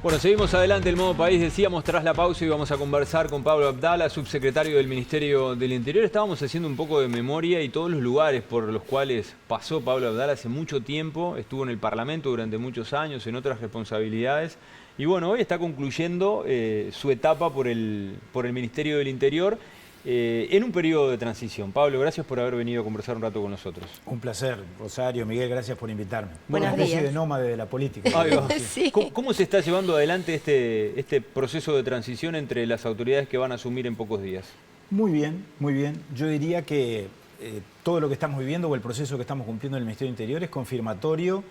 Bueno, seguimos adelante, el modo país. Decíamos tras la pausa íbamos a conversar con Pablo Abdala, subsecretario del Ministerio del Interior. Estábamos haciendo un poco de memoria y todos los lugares por los cuales pasó Pablo Abdala hace mucho tiempo. Estuvo en el Parlamento durante muchos años, en otras responsabilidades. Y bueno, hoy está concluyendo su etapa por el Ministerio del Interior en un periodo de transición. Pablo, gracias por haber venido a conversar un rato con nosotros. Un placer, Rosario, Miguel, gracias por invitarme. Buenos Una especie días. de nómade de la política. Ahí va. Sí. ¿Cómo se está llevando adelante este proceso de transición entre las autoridades que van a asumir en pocos días? Muy bien, muy bien. Yo diría que todo lo que estamos viviendo o el proceso que estamos cumpliendo en el Ministerio del Interior es confirmatorio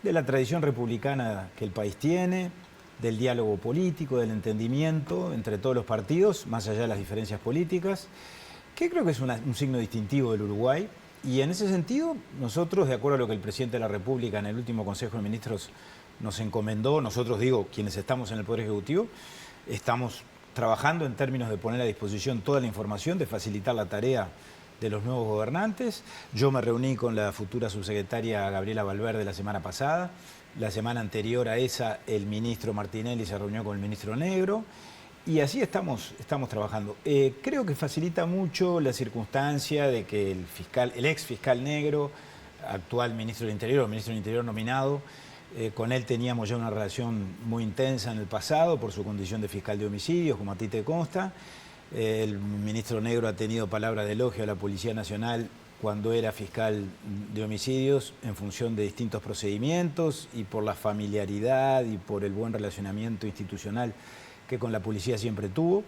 de la tradición republicana que el país tiene, del diálogo político, del entendimiento entre todos los partidos, más allá de las diferencias políticas, que creo que es un signo distintivo del Uruguay. Y en ese sentido, nosotros, de acuerdo a lo que el presidente de la República en el último Consejo de Ministros nos encomendó, nosotros digo, quienes estamos en el Poder Ejecutivo, estamos trabajando en términos de poner a disposición toda la información, de facilitar la tarea de los nuevos gobernantes. Yo me reuní con la futura subsecretaria Gabriela Valverde la semana pasada. La semana anterior a esa, el ministro Martinelli se reunió con el ministro Negro. Y así estamos trabajando. Creo que facilita mucho la circunstancia de que el ex fiscal Negro, actual ministro del Interior, o ministro del Interior nominado, con él teníamos ya una relación muy intensa en el pasado por su condición de fiscal de homicidios, como a ti te consta. El ministro Negro ha tenido palabra de elogio a la Policía Nacional cuando era fiscal de homicidios en función de distintos procedimientos y por la familiaridad y por el buen relacionamiento institucional que con la policía siempre tuvo.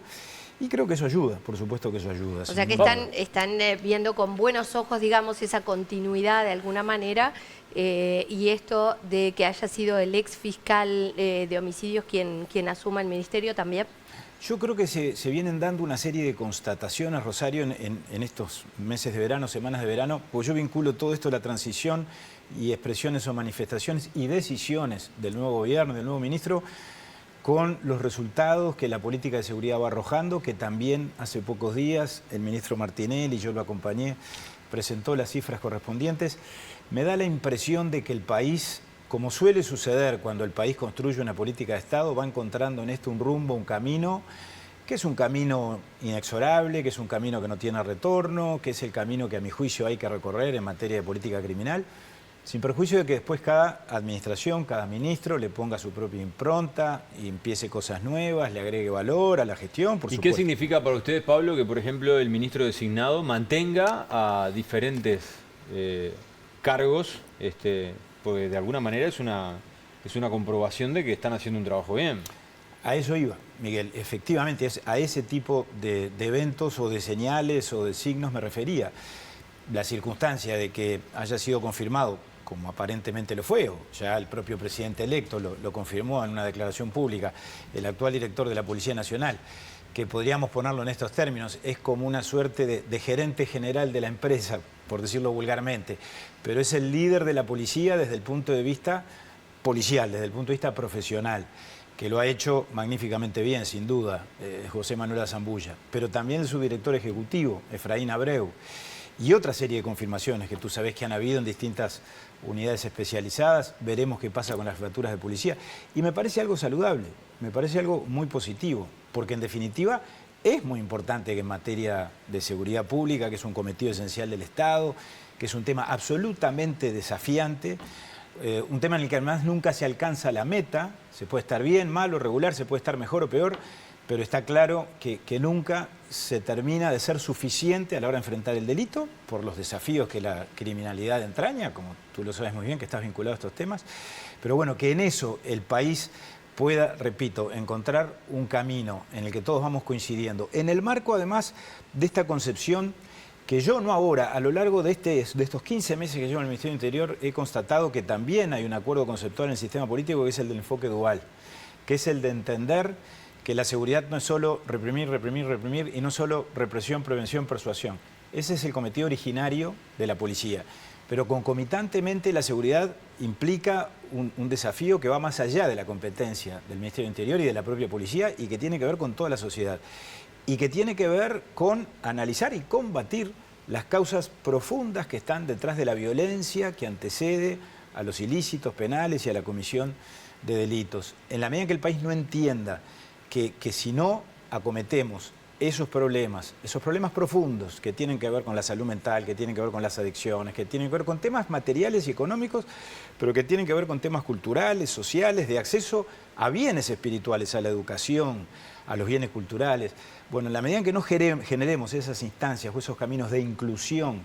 Y creo que eso ayuda, por supuesto que eso ayuda. O sea que están viendo con buenos ojos, digamos, esa continuidad de alguna manera, y esto de que haya sido el ex fiscal de homicidios quien asuma el ministerio también. Yo creo que se vienen dando una serie de constataciones, Rosario, en estos meses de verano, semanas de verano, porque yo vinculo todo esto a la transición y expresiones o manifestaciones y decisiones del nuevo gobierno, del nuevo ministro, con los resultados que la política de seguridad va arrojando, que también hace pocos días el ministro Martinelli, yo lo acompañé, presentó las cifras correspondientes. Me da la impresión de que el país, como suele suceder cuando el país construye una política de Estado, va encontrando en esto un rumbo, un camino, que es un camino inexorable, que es un camino que no tiene retorno, que es el camino que a mi juicio hay que recorrer en materia de política criminal, sin perjuicio de que después cada administración, cada ministro le ponga su propia impronta y empiece cosas nuevas, le agregue valor a la gestión, por ¿Y supuesto. qué significa para ustedes, Pablo, que por ejemplo el ministro designado mantenga a diferentes cargos, porque de alguna manera es una comprobación de que están haciendo un trabajo bien? A eso iba, Miguel. Efectivamente, a ese tipo de eventos o de señales o de signos me refería. La circunstancia de que haya sido confirmado, como aparentemente lo fue, o ya el propio presidente electo lo confirmó en una declaración pública, el actual director de la Policía Nacional, que podríamos ponerlo en estos términos, es como una suerte de gerente general de la empresa, por decirlo vulgarmente, pero es el líder de la policía desde el punto de vista policial, desde el punto de vista profesional, que lo ha hecho magníficamente bien, sin duda, José Manuel Azambulla, pero también el subdirector ejecutivo, Efraín Abreu, y otra serie de confirmaciones que tú sabés que han habido en distintas unidades especializadas. Veremos qué pasa con las jefaturas de policía. Y me parece algo saludable, me parece algo muy positivo, porque en definitiva es muy importante que en materia de seguridad pública, que es un cometido esencial del Estado, que es un tema absolutamente desafiante, un tema en el que además nunca se alcanza la meta, se puede estar bien, mal o regular, se puede estar mejor o peor, pero está claro que nunca se termina de ser suficiente a la hora de enfrentar el delito por los desafíos que la criminalidad entraña, como tú lo sabes muy bien, que estás vinculado a estos temas. Pero bueno, que en eso el país pueda, repito, encontrar un camino en el que todos vamos coincidiendo. En el marco, además, de esta concepción que yo no ahora, a lo largo de estos 15 meses que llevo en el Ministerio del Interior, he constatado que también hay un acuerdo conceptual en el sistema político, que es el del enfoque dual, que es el de entender que la seguridad no es solo reprimir, reprimir, reprimir, y no solo represión, prevención, persuasión. Ese es el cometido originario de la policía. Pero concomitantemente la seguridad implica un desafío que va más allá de la competencia del Ministerio del Interior y de la propia policía, y que tiene que ver con toda la sociedad. Y que tiene que ver con analizar y combatir las causas profundas que están detrás de la violencia que antecede a los ilícitos penales y a la comisión de delitos. En la medida en que el país no entienda que si no acometemos esos problemas profundos que tienen que ver con la salud mental, que tienen que ver con las adicciones, que tienen que ver con temas materiales y económicos, pero que tienen que ver con temas culturales, sociales, de acceso a bienes espirituales, a la educación, a los bienes culturales. Bueno, en la medida en que no generemos esas instancias o esos caminos de inclusión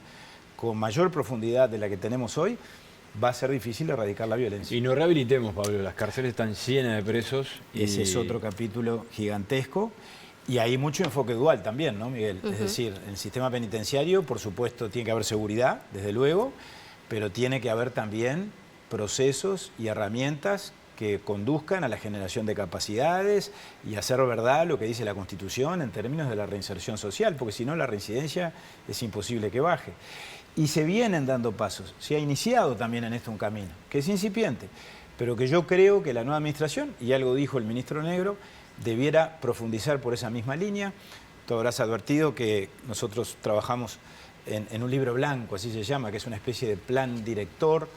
con mayor profundidad de la que tenemos hoy, va a ser difícil erradicar la violencia. Y no rehabilitemos, Pablo, las cárceles están llenas de presos. Ese es otro capítulo gigantesco. Y hay mucho enfoque dual también, ¿no, Miguel? Es decir, en el sistema penitenciario, por supuesto, tiene que haber seguridad, desde luego, pero tiene que haber también procesos y herramientas que conduzcan a la generación de capacidades y hacer verdad lo que dice la Constitución en términos de la reinserción social, porque si no la reincidencia es imposible que baje. Y se vienen dando pasos, se ha iniciado también en esto un camino, que es incipiente, pero que yo creo que la nueva administración, y algo dijo el ministro Negro, debiera profundizar por esa misma línea. Tú habrás advertido que nosotros trabajamos en un libro blanco, así se llama, que es una especie de plan director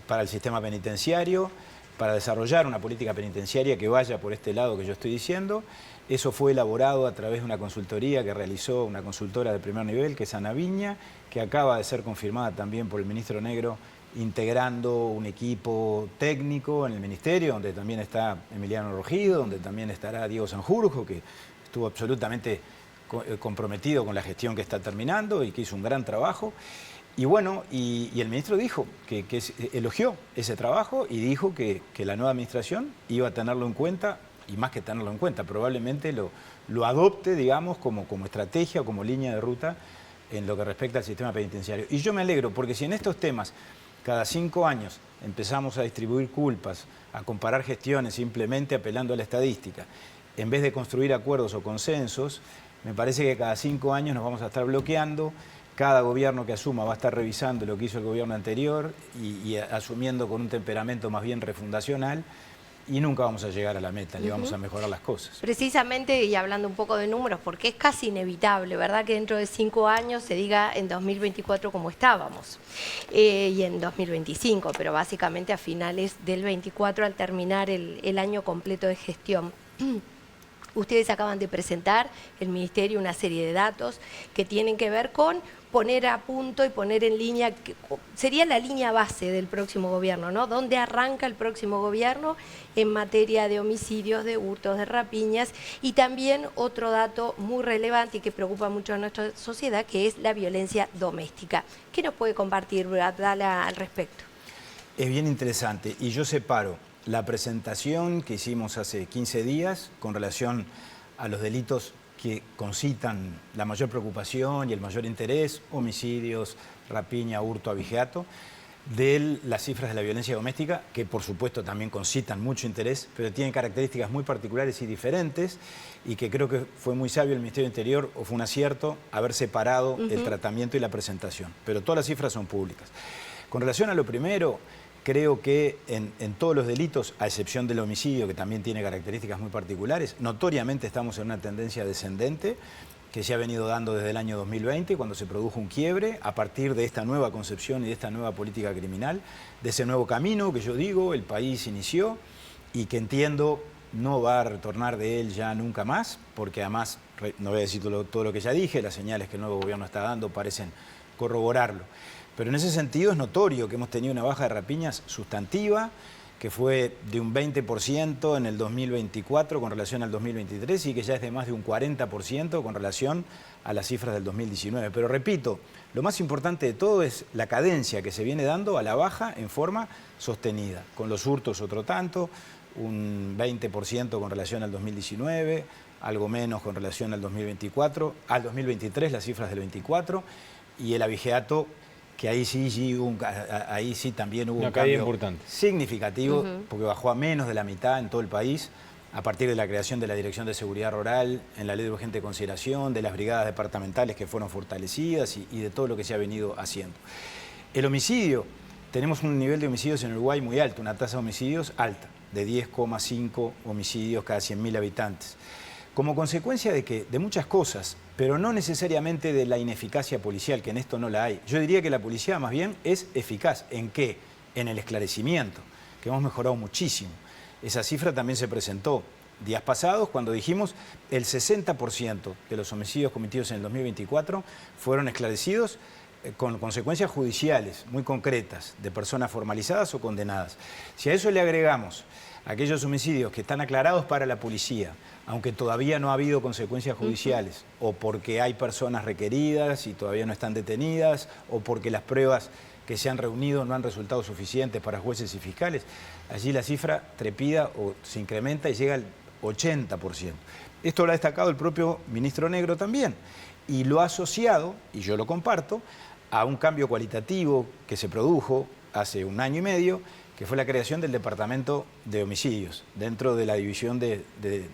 para el sistema penitenciario, para desarrollar una política penitenciaria que vaya por este lado que yo estoy diciendo. Eso fue elaborado a través de una consultoría que realizó una consultora de primer nivel, que es Ana Viña, que acaba de ser confirmada también por el ministro Negro, integrando un equipo técnico en el Ministerio, donde también está Emiliano Rojido, donde también estará Diego Sanjurjo, que estuvo absolutamente comprometido con la gestión que está terminando y que hizo un gran trabajo. Y bueno, y el ministro dijo que elogió ese trabajo y dijo que la nueva administración iba a tenerlo en cuenta, y más que tenerlo en cuenta, probablemente lo adopte, digamos, como estrategia o como línea de ruta en lo que respecta al sistema penitenciario. Y yo me alegro, porque si en estos temas cada 5 años empezamos a distribuir culpas, a comparar gestiones simplemente apelando a la estadística, en vez de construir acuerdos o consensos, me parece que cada 5 años nos vamos a estar bloqueando, cada gobierno que asuma va a estar revisando lo que hizo el gobierno anterior y asumiendo con un temperamento más bien refundacional, y nunca vamos a llegar a la meta, ni vamos a mejorar las cosas. Precisamente, y hablando un poco de números, porque es casi inevitable, ¿verdad?, que dentro de 5 años se diga en 2024 como estábamos, y en 2025, pero básicamente a finales del 24, al terminar el año completo de gestión. Ustedes acaban de presentar, el Ministerio, una serie de datos que tienen que ver con poner a punto y poner en línea, que sería la línea base del próximo gobierno, ¿no? ¿Dónde arranca el próximo gobierno en materia de homicidios, de hurtos, de rapiñas? Y también otro dato muy relevante y que preocupa mucho a nuestra sociedad, que es la violencia doméstica. ¿Qué nos puede compartir Abdala al respecto? Es bien interesante, y yo separo la presentación que hicimos hace 15 días con relación a los delitos que concitan la mayor preocupación y el mayor interés, homicidios, rapiña, hurto, abigeato, de las cifras de la violencia doméstica, que por supuesto también concitan mucho interés, pero tienen características muy particulares y diferentes, y que creo que fue muy sabio el Ministerio del Interior, o fue un acierto, haber separado el tratamiento y la presentación. Pero todas las cifras son públicas. Con relación a lo primero, creo que en todos los delitos, a excepción del homicidio, que también tiene características muy particulares, notoriamente estamos en una tendencia descendente que se ha venido dando desde el año 2020, cuando se produjo un quiebre a partir de esta nueva concepción y de esta nueva política criminal, de ese nuevo camino que yo digo, el país inició y que entiendo no va a retornar de él ya nunca más, porque además, no voy a decir todo lo que ya dije, las señales que el nuevo gobierno está dando parecen corroborarlo. Pero en ese sentido es notorio que hemos tenido una baja de rapiñas sustantiva, que fue de un 20% en el 2024 con relación al 2023 y que ya es de más de un 40% con relación a las cifras del 2019. Pero repito, lo más importante de todo es la cadencia que se viene dando a la baja en forma sostenida. Con los hurtos otro tanto, un 20% con relación al 2019, algo menos con relación al 2024, al 2023 las cifras del 24, y el abigeato, que ahí sí también hubo un cambio importante, significativo, porque bajó a menos de la mitad en todo el país, a partir de la creación de la Dirección de Seguridad Rural, en la Ley de Urgente Consideración, de las brigadas departamentales que fueron fortalecidas y de todo lo que se ha venido haciendo. El homicidio, tenemos un nivel de homicidios en Uruguay muy alto, una tasa de homicidios alta, de 10,5 homicidios cada 100.000 habitantes. Como consecuencia de muchas cosas, pero no necesariamente de la ineficacia policial, que en esto no la hay. Yo diría que la policía más bien es eficaz. ¿En qué? En el esclarecimiento, que hemos mejorado muchísimo. Esa cifra también se presentó días pasados cuando dijimos el 60% de los homicidios cometidos en el 2024 fueron esclarecidos con consecuencias judiciales muy concretas de personas formalizadas o condenadas. Si a eso le agregamos aquellos homicidios que están aclarados para la policía, aunque todavía no ha habido consecuencias judiciales, o porque hay personas requeridas y todavía no están detenidas, o porque las pruebas que se han reunido no han resultado suficientes para jueces y fiscales, allí la cifra trepida o se incrementa y llega al 80%. Esto lo ha destacado el propio ministro Negro también, y lo ha asociado, y yo lo comparto, a un cambio cualitativo que se produjo hace 1 año y medio, que fue la creación del Departamento de Homicidios, dentro de la División de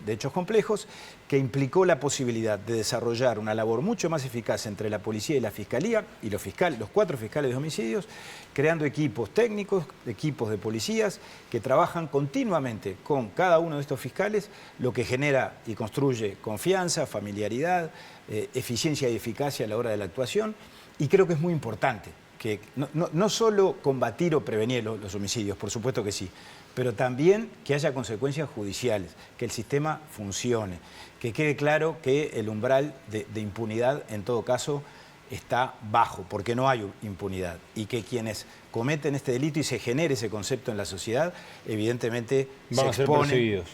Hechos Complejos, que implicó la posibilidad de desarrollar una labor mucho más eficaz entre la policía y la fiscalía, y los 4 fiscales de homicidios, creando equipos técnicos, equipos de policías, que trabajan continuamente con cada uno de estos fiscales, lo que genera y construye confianza, familiaridad, eficiencia y eficacia a la hora de la actuación, y creo que es muy importante que no solo combatir o prevenir los homicidios, por supuesto que sí, pero también que haya consecuencias judiciales, que el sistema funcione, que quede claro que el umbral de impunidad en todo caso está bajo, porque no hay impunidad, y que quienes cometen este delito y se genere ese concepto en la sociedad, evidentemente van se exponen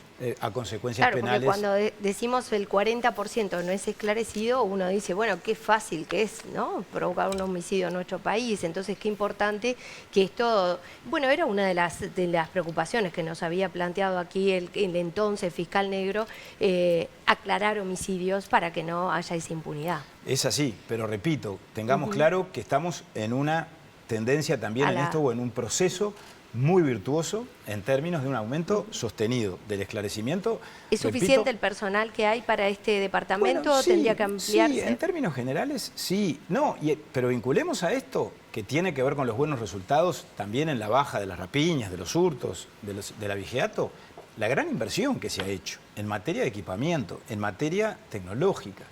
a consecuencias penales. Porque cuando decimos el 40% no es esclarecido, uno dice, bueno, qué fácil que es, ¿no?, provocar un homicidio en nuestro país. Entonces, qué importante que esto... Bueno, era una de las preocupaciones que nos había planteado aquí el entonces fiscal Negro, aclarar homicidios para que no haya esa impunidad. Es así, pero repito, tengamos claro que estamos en una tendencia también en esto, o en un proceso muy virtuoso en términos de un aumento sostenido del esclarecimiento. ¿Es suficiente el personal que hay para este departamento? Bueno, sí, ¿Tendría que ampliarse? Sí, en términos generales, sí. No, pero vinculemos a esto, que tiene que ver con los buenos resultados también en la baja de las rapiñas, de los hurtos, del abigeato, la gran inversión que se ha hecho en materia de equipamiento, en materia tecnológica.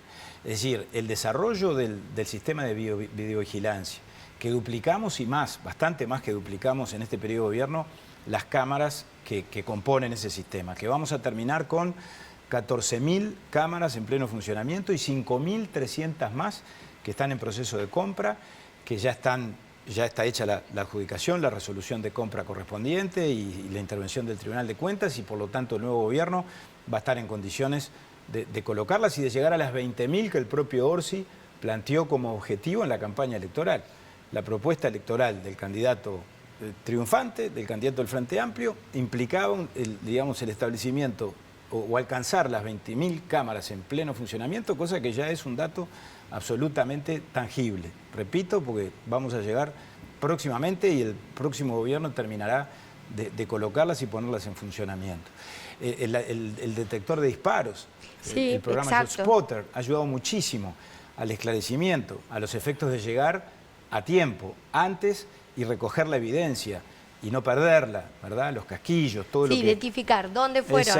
Es decir, el desarrollo del sistema de videovigilancia, que duplicamos y más, bastante más que duplicamos en este periodo de gobierno, las cámaras que componen ese sistema, que vamos a terminar con 14.000 cámaras en pleno funcionamiento y 5.300 más que están en proceso de compra, que ya está hecha la adjudicación, la resolución de compra correspondiente y la intervención del Tribunal de Cuentas, y por lo tanto el nuevo gobierno va a estar en condiciones de colocarlas y de llegar a las 20.000 que el propio Orsi planteó como objetivo en la campaña electoral. La propuesta electoral del candidato triunfante, del candidato del Frente Amplio, implicaba el establecimiento o alcanzar las 20.000 cámaras en pleno funcionamiento, cosa que ya es un dato absolutamente tangible. Repito, porque vamos a llegar próximamente y el próximo gobierno terminará de colocarlas y ponerlas en funcionamiento. El detector de disparos, sí, el programa ShotSpotter ha ayudado muchísimo al esclarecimiento, a los efectos de llegar a tiempo, antes, y recoger la evidencia y no perderla, ¿verdad? Los casquillos, todo lo que... identificar dónde fueron,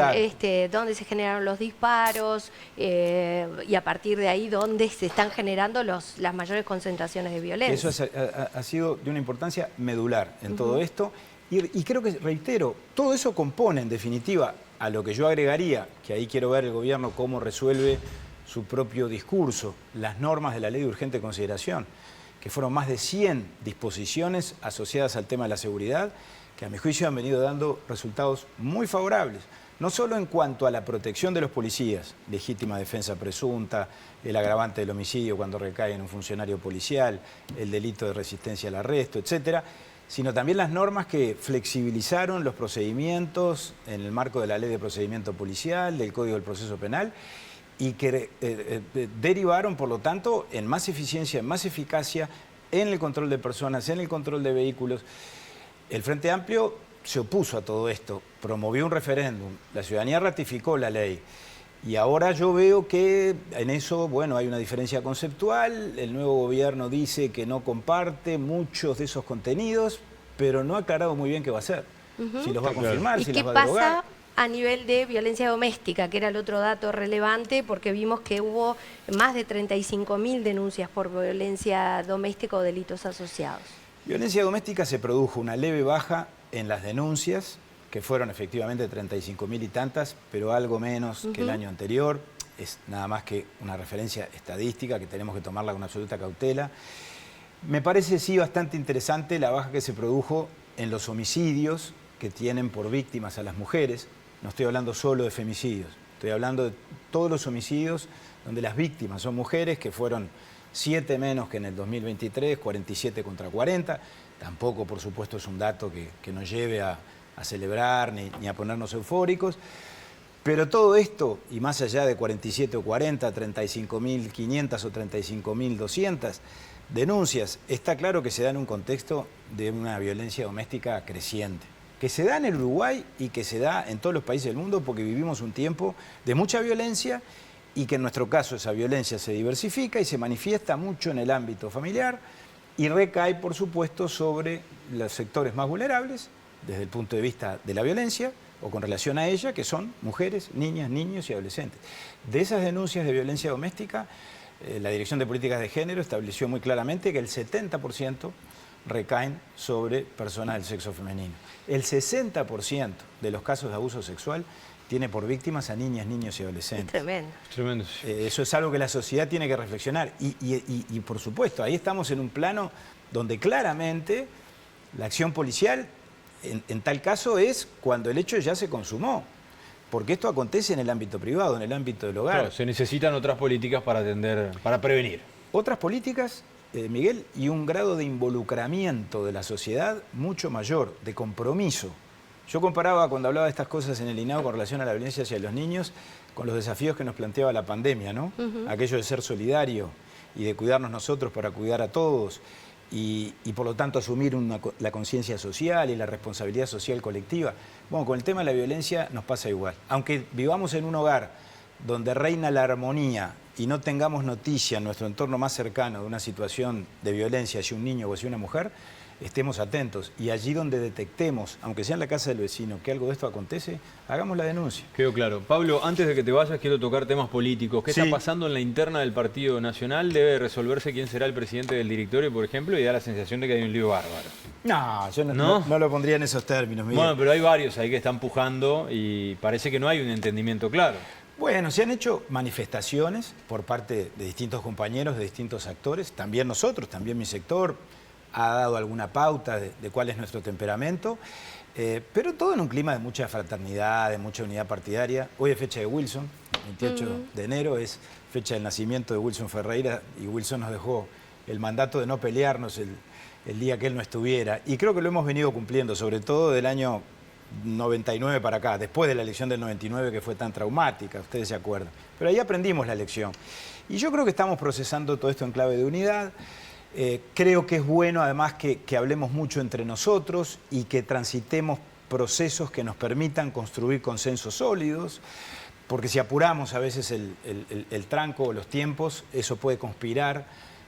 dónde se generaron los disparos, y a partir de ahí dónde se están generando las mayores concentraciones de violencia. Eso ha sido de una importancia medular en todo esto, y creo que, reitero, todo eso compone en definitiva a lo que yo agregaría, que ahí quiero ver el gobierno cómo resuelve su propio discurso, las normas de la Ley de Urgente Consideración, que fueron más de 100 disposiciones asociadas al tema de la seguridad, que a mi juicio han venido dando resultados muy favorables, no solo en cuanto a la protección de los policías, legítima defensa presunta, el agravante del homicidio cuando recae en un funcionario policial, el delito de resistencia al arresto, etcétera, sino también las normas que flexibilizaron los procedimientos en el marco de la Ley de Procedimiento Policial, del Código del Proceso Penal, y que derivaron, por lo tanto, en más eficiencia, en más eficacia en el control de personas, en el control de vehículos. El Frente Amplio se opuso a todo esto, promovió un referéndum, la ciudadanía ratificó la ley, y ahora yo veo que en eso, bueno, hay una diferencia conceptual, el nuevo gobierno dice que no comparte muchos de esos contenidos, pero no ha aclarado muy bien qué va a hacer, si los va a confirmar, si los va a derogar. ¿Y qué pasa a nivel de violencia doméstica, que era el otro dato relevante, porque vimos que hubo más de 35.000 denuncias por violencia doméstica o delitos asociados? Violencia doméstica se produjo una leve baja en las denuncias, que fueron efectivamente 35.000 y tantas, pero algo menos que el año anterior. Es nada más que una referencia estadística que tenemos que tomarla con absoluta cautela. Me parece sí bastante interesante la baja que se produjo en los homicidios que tienen por víctimas a las mujeres. No estoy hablando solo de femicidios, estoy hablando de todos los homicidios donde las víctimas son mujeres, que fueron 7 menos que en el 2023, 47 contra 40. Tampoco, por supuesto, es un dato que nos lleve a celebrar ni a ponernos eufóricos. Pero todo esto, y más allá de 47 o 40, 35.500 o 35.200 denuncias, está claro que se da en un contexto de una violencia doméstica creciente, que se da en el Uruguay y que se da en todos los países del mundo porque vivimos un tiempo de mucha violencia y que en nuestro caso esa violencia se diversifica y se manifiesta mucho en el ámbito familiar y recae, por supuesto, sobre los sectores más vulnerables desde el punto de vista de la violencia o con relación a ella, que son mujeres, niñas, niños y adolescentes. De esas denuncias de violencia doméstica, la Dirección de Políticas de Género estableció muy claramente que el 70% recaen sobre personas del sexo femenino. El 60% de los casos de abuso sexual tiene por víctimas a niñas, niños y adolescentes. Es tremendo. Tremendo. Eso es algo que la sociedad tiene que reflexionar. Y por supuesto, ahí estamos en un plano donde claramente la acción policial, en tal caso, es cuando el hecho ya se consumó. Porque esto acontece en el ámbito privado, en el ámbito del hogar. Claro, se necesitan otras políticas para atender, para prevenir. Otras políticas, Miguel, y un grado de involucramiento de la sociedad mucho mayor, de compromiso. Yo comparaba cuando hablaba de estas cosas en el INAO con relación a la violencia hacia los niños con los desafíos que nos planteaba la pandemia, ¿no? Aquello de ser solidario y de cuidarnos nosotros para cuidar a todos y por lo tanto asumir la conciencia social y la responsabilidad social colectiva. Bueno, con el tema de la violencia nos pasa igual. Aunque vivamos en un hogar donde reina la armonía y no tengamos noticia en nuestro entorno más cercano de una situación de violencia hacia un niño o hacia una mujer, estemos atentos y allí donde detectemos, aunque sea en la casa del vecino, que algo de esto acontece, hagamos la denuncia. Quedó claro. Pablo, antes de que te vayas, quiero tocar temas políticos. ¿Qué está pasando en la interna del Partido Nacional? ¿Debe resolverse quién será el presidente del directorio, por ejemplo? Y da la sensación de que hay un lío bárbaro. No, yo no lo pondría en esos términos, Miguel. Bueno, pero hay varios ahí que están pujando y parece que no hay un entendimiento claro. Bueno, se han hecho manifestaciones por parte de distintos compañeros, de distintos actores, también nosotros, también mi sector ha dado alguna pauta de cuál es nuestro temperamento, pero todo en un clima de mucha fraternidad, de mucha unidad partidaria. Hoy es fecha de Wilson, 28 de enero, es fecha del nacimiento de Wilson Ferreira y Wilson nos dejó el mandato de no pelearnos el día que él no estuviera. Y creo que lo hemos venido cumpliendo, sobre todo del año 99 para acá, después de la elección del 99 que fue tan traumática, ustedes se acuerdan. Pero ahí aprendimos la lección. Y yo creo que estamos procesando todo esto en clave de unidad. Creo que es bueno además que hablemos mucho entre nosotros y que transitemos procesos que nos permitan construir consensos sólidos, porque si apuramos a veces el tranco o los tiempos, eso puede conspirar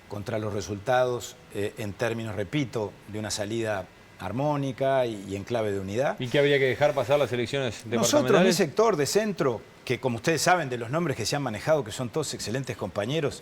contra los resultados en términos, repito, de una salida armónica y en clave de unidad. ¿Y qué habría que dejar pasar las elecciones departamentales? Nosotros, en mi sector de centro, que como ustedes saben de los nombres que se han manejado, que son todos excelentes compañeros,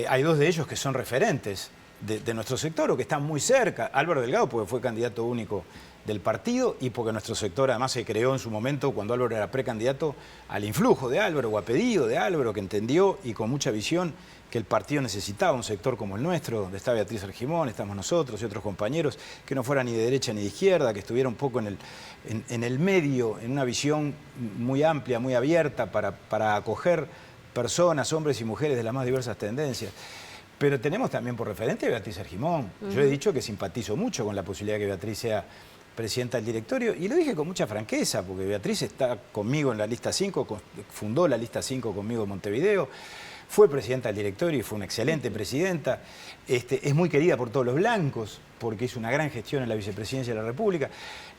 hay dos de ellos que son referentes de nuestro sector o que están muy cerca. Álvaro Delgado, porque fue candidato único del partido y porque nuestro sector además se creó en su momento, cuando Álvaro era precandidato, al influjo de Álvaro o a pedido de Álvaro, que entendió y con mucha visión que el partido necesitaba un sector como el nuestro, donde está Beatriz Argimón, estamos nosotros y otros compañeros, que no fuera ni de derecha ni de izquierda, que estuviera un poco en el medio, en una visión muy amplia, muy abierta para acoger personas, hombres y mujeres de las más diversas tendencias. Pero tenemos también por referente a Beatriz Argimón. Yo he dicho que simpatizo mucho con la posibilidad de que Beatriz sea presidenta del directorio, y lo dije con mucha franqueza, porque Beatriz está conmigo en la lista 5, fundó la lista 5 conmigo en Montevideo, fue presidenta del directorio y fue una excelente presidenta, es muy querida por todos los blancos, porque hizo una gran gestión en la vicepresidencia de la República.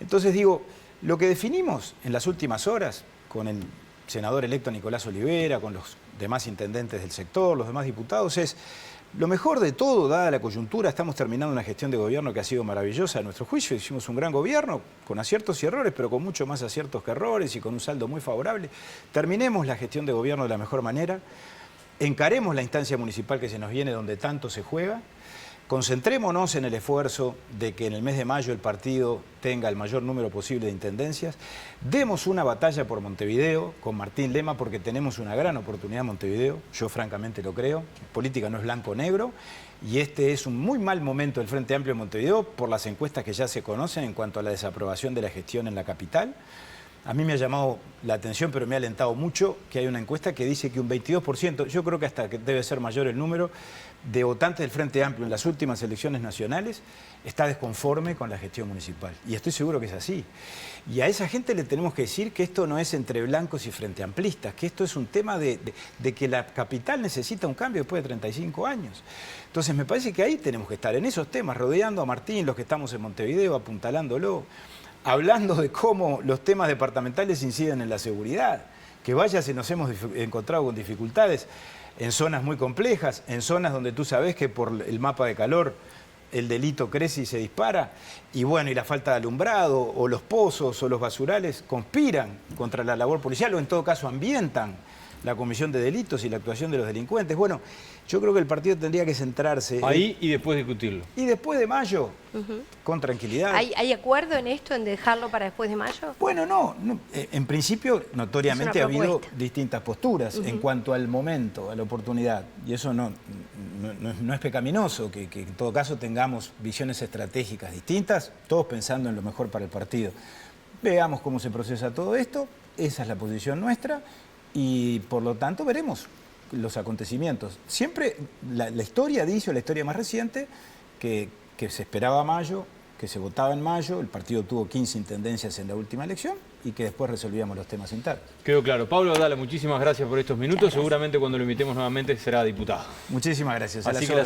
Entonces digo, lo que definimos en las últimas horas con el senador electo Nicolás Olivera, con los demás intendentes del sector, los demás diputados, es lo mejor de todo, dada la coyuntura. Estamos terminando una gestión de gobierno que ha sido maravillosa a nuestro juicio. Hicimos un gran gobierno, con aciertos y errores, pero con mucho más aciertos que errores y con un saldo muy favorable. Terminemos la gestión de gobierno de la mejor manera, encaremos la instancia municipal que se nos viene, donde tanto se juega, concentrémonos en el esfuerzo de que en el mes de mayo el partido tenga el mayor número posible de intendencias. Demos una batalla por Montevideo con Martín Lema porque tenemos una gran oportunidad en Montevideo. Yo francamente lo creo. Política no es blanco o negro. Y este es un muy mal momento del Frente Amplio en Montevideo por las encuestas que ya se conocen en cuanto a la desaprobación de la gestión en la capital. A mí me ha llamado la atención, pero me ha alentado mucho que hay una encuesta que dice que un 22%, yo creo que hasta que debe ser mayor el número, de votantes del Frente Amplio en las últimas elecciones nacionales está desconforme con la gestión municipal. Y estoy seguro que es así. Y a esa gente le tenemos que decir que esto no es entre blancos y frente amplistas, que esto es un tema de que la capital necesita un cambio después de 35 años. Entonces me parece que ahí tenemos que estar, en esos temas, rodeando a Martín, los que estamos en Montevideo, apuntalándolo, hablando de cómo los temas departamentales inciden en la seguridad, que vaya si nos hemos encontrado con dificultades en zonas muy complejas, en zonas donde tú sabes que por el mapa de calor el delito crece y se dispara, y bueno, y la falta de alumbrado, o los pozos, o los basurales conspiran contra la labor policial, o en todo caso ambientan la comisión de delitos y la actuación de los delincuentes. Bueno, yo creo que el partido tendría que centrarse ahí y después discutirlo. Y después de mayo, con tranquilidad. ¿Hay acuerdo en esto, en dejarlo para después de mayo? Bueno, no en principio, notoriamente ha habido distintas posturas en cuanto al momento, a la oportunidad. Y eso no es pecaminoso, que en todo caso tengamos visiones estratégicas distintas, todos pensando en lo mejor para el partido. Veamos cómo se procesa todo esto, esa es la posición nuestra. Y por lo tanto veremos los acontecimientos. Siempre la historia dice, o la historia más reciente, que se esperaba mayo, que se votaba en mayo, el partido tuvo 15 intendencias en la última elección y que después resolvíamos los temas internos. Quedó claro. Pablo Abdala, muchísimas gracias por estos minutos. Seguramente cuando lo invitemos nuevamente será diputado. Muchísimas gracias. Así que